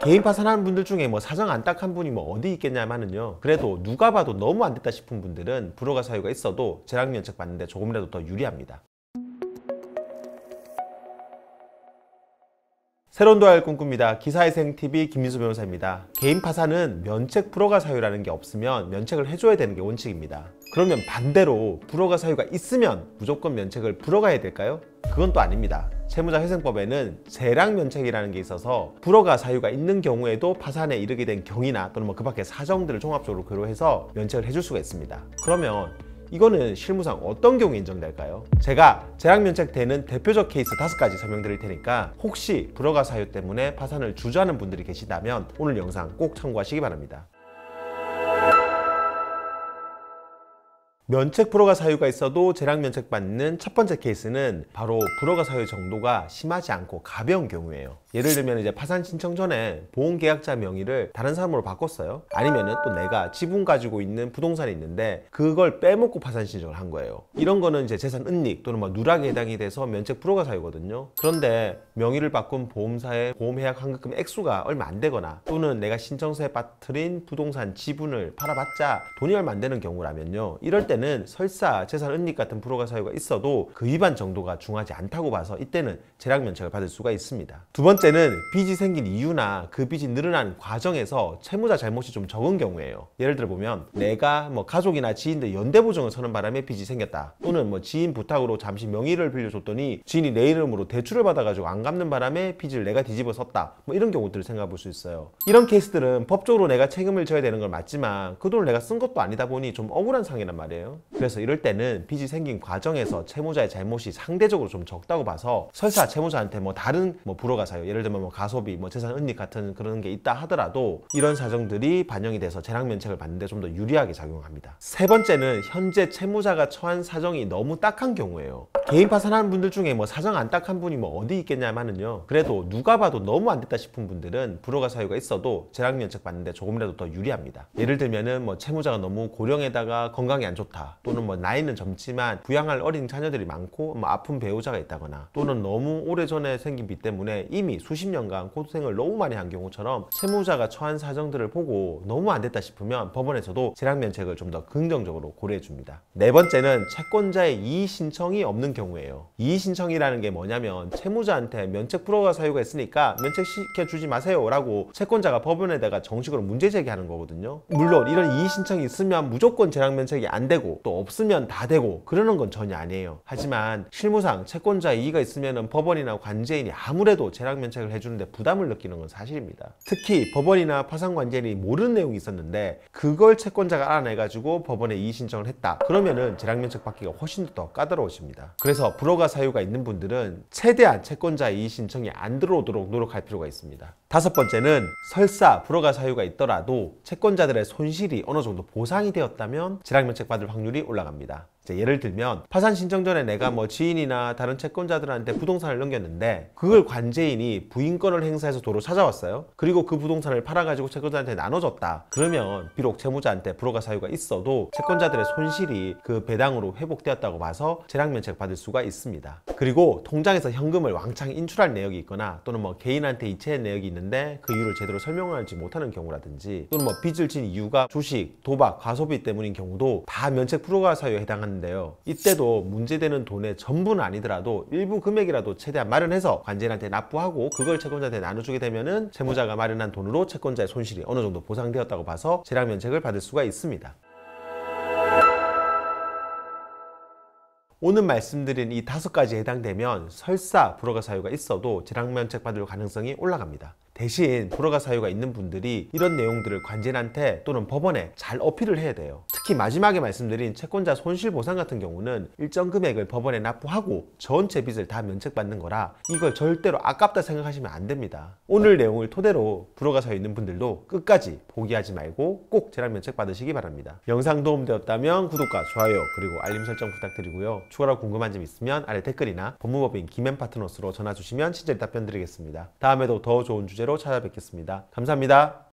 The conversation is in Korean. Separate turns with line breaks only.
개인 파산하는 분들 중에 뭐 사정 안 딱한 분이 뭐 어디 있겠냐면요, 그래도 누가 봐도 너무 안 됐다 싶은 분들은 불허가 사유가 있어도 재량면책 받는데 조금이라도 더 유리합니다. 새로운 도약을 꿈꿉니다. 기사회생TV 김민수 변호사입니다. 개인 파산은 면책 불허가 사유라는 게 없으면 면책을 해줘야 되는 게 원칙입니다. 그러면 반대로 불허가 사유가 있으면 무조건 면책을 불허가해야 될까요? 그건 또 아닙니다. 채무자회생법에는 재량면책이라는 게 있어서 불허가 사유가 있는 경우에도 파산에 이르게 된 경위나 또는 뭐 그 밖의 사정들을 종합적으로 고려해서 면책을 해줄 수가 있습니다. 그러면 이거는 실무상 어떤 경우에 인정될까요? 제가 재량면책되는 대표적 케이스 5가지 설명드릴 테니까 혹시 불허가 사유 때문에 파산을 주저하는 분들이 계시다면 오늘 영상 꼭 참고하시기 바랍니다. 면책 불허가 사유가 있어도 재량면책 받는 첫 번째 케이스는 바로 불허가 사유 정도가 심하지 않고 가벼운 경우예요. 예를 들면 이제 파산 신청 전에 보험계약자 명의를 다른 사람으로 바꿨어요. 아니면은 또 내가 지분 가지고 있는 부동산이 있는데 그걸 빼먹고 파산 신청을 한 거예요. 이런 거는 이제 재산 은닉 또는 뭐 누락에 해당이 돼서 면책 불허가 사유거든요. 그런데 명의를 바꾼 보험사의 보험해약 환급금 액수가 얼마 안 되거나 또는 내가 신청서에 빠뜨린 부동산 지분을 팔아봤자 돈이 얼마 안 되는 경우라면요, 이럴 때는 설사 재산 은닉 같은 불허가 사유가 있어도 그 위반 정도가 중하지 않다고 봐서 이때는 재량면책을 받을 수가 있습니다. 두 번째는 빚이 생긴 이유나 그 빚이 늘어난 과정에서 채무자 잘못이 좀 적은 경우예요. 예를 들어 보면 내가 뭐 가족이나 지인들 연대보증을 서는 바람에 빚이 생겼다, 또는 뭐 지인 부탁으로 잠시 명의를 빌려줬더니 지인이 내 이름으로 대출을 받아가지고 안 갚는 바람에 빚을 내가 뒤집어 썼다, 뭐 이런 경우들을 생각해 볼 수 있어요. 이런 케이스들은 법적으로 내가 책임을 져야 되는 건 맞지만 그 돈을 내가 쓴 것도 아니다 보니 좀 억울한 상황이란 말이에요. 그래서 이럴 때는 빚이 생긴 과정에서 채무자의 잘못이 상대적으로 좀 적다고 봐서 설사 채무자한테 뭐 다른 뭐 불허가 사유, 예를 들면 뭐 가소비, 뭐 재산 은닉 같은 그런 게 있다 하더라도 이런 사정들이 반영이 돼서 재량면책을 받는데 좀 더 유리하게 작용합니다. 세 번째는 현재 채무자가 처한 사정이 너무 딱한 경우예요. 개인 파산하는 분들 중에 뭐 사정 안 딱한 분이 뭐 어디 있겠냐면요, 그래도 누가 봐도 너무 안 됐다 싶은 분들은 불허가 사유가 있어도 재량면책 받는데 조금이라도 더 유리합니다. 예를 들면은 뭐 채무자가 너무 고령에다가 건강이 안 좋다, 또는 뭐 나이는 젊지만 부양할 어린 자녀들이 많고 뭐 아픈 배우자가 있다거나, 또는 너무 오래전에 생긴 빚 때문에 이미 수십 년간 고생을 너무 많이 한 경우처럼 채무자가 처한 사정들을 보고 너무 안 됐다 싶으면 법원에서도 재량면책을 좀 더 긍정적으로 고려해 줍니다. 네 번째는 채권자의 이의 신청이 없는 경우예요. 이의 신청이라는 게 뭐냐면 채무자한테 면책 불허가 사유가 있으니까 면책시켜 주지 마세요 라고 채권자가 법원에다가 정식으로 문제 제기하는 거거든요. 물론 이런 이의 신청이 있으면 무조건 재량면책이 안 되고 또 없으면 다 되고 그러는 건 전혀 아니에요. 하지만 실무상 채권자의 이의가 있으면 법원이나 관제인이 아무래도 재량면책을 해주는데 부담을 느끼는 건 사실입니다. 특히 법원이나 파산관제인이 모르는 내용이 있었는데 그걸 채권자가 알아내가지고 법원에 이의 신청을 했다, 그러면은 재량면책 받기가 훨씬 더 까다로워집니다. 그래서 불허가 사유가 있는 분들은 최대한 채권자의 이의 신청이 안 들어오도록 노력할 필요가 있습니다. 다섯 번째는 설사 불허가 사유가 있더라도 채권자들의 손실이 어느 정도 보상이 되었다면 재량면책 받을 확률이 올라갑니다. 예를 들면 파산 신청 전에 내가 뭐 지인이나 다른 채권자들한테 부동산을 넘겼는데 그걸 관제인이 부인권을 행사해서 도로 찾아왔어요. 그리고 그 부동산을 팔아가지고 채권자한테 나눠줬다. 그러면 비록 채무자한테 불허가 사유가 있어도 채권자들의 손실이 그 배당으로 회복되었다고 봐서 재량면책 받을 수가 있습니다. 그리고 통장에서 현금을 왕창 인출할 내역이 있거나 또는 뭐 개인한테 이체한 내역이 있는데 그 이유를 제대로 설명하지 못하는 경우라든지, 또는 뭐 빚을 진 이유가 주식, 도박, 과소비 때문인 경우도 다 면책 불허가 사유에 해당하는 데요. 이때도 문제되는 돈의 전부는 아니더라도 일부 금액이라도 최대한 마련해서 관제인한테 납부하고 그걸 채권자한테 나눠주게 되면은 채무자가 마련한 돈으로 채권자의 손실이 어느 정도 보상되었다고 봐서 재량면책을 받을 수가 있습니다. 오늘 말씀드린 이 5가지에 해당되면 설사 불허가 사유가 있어도 재량면책 받을 가능성이 올라갑니다. 대신 불허가 사유가 있는 분들이 이런 내용들을 관제인한테 또는 법원에 잘 어필을 해야 돼요. 특히 마지막에 말씀드린 채권자 손실보상 같은 경우는 일정 금액을 법원에 납부하고 전체 빚을 다 면책받는 거라 이걸 절대로 아깝다 생각하시면 안 됩니다. 오늘 내용을 토대로 불허가 사유 있는 분들도 끝까지 포기하지 말고 꼭 재량면책 받으시기 바랍니다. 영상 도움되었다면 구독과 좋아요 그리고 알림 설정 부탁드리고요. 추가로 궁금한 점 있으면 아래 댓글이나 법무법인 김앤파트너스로 전화 주시면 친절히 답변 드리겠습니다. 다음에도 더 좋은 주제로 찾아뵙겠습니다. 감사합니다.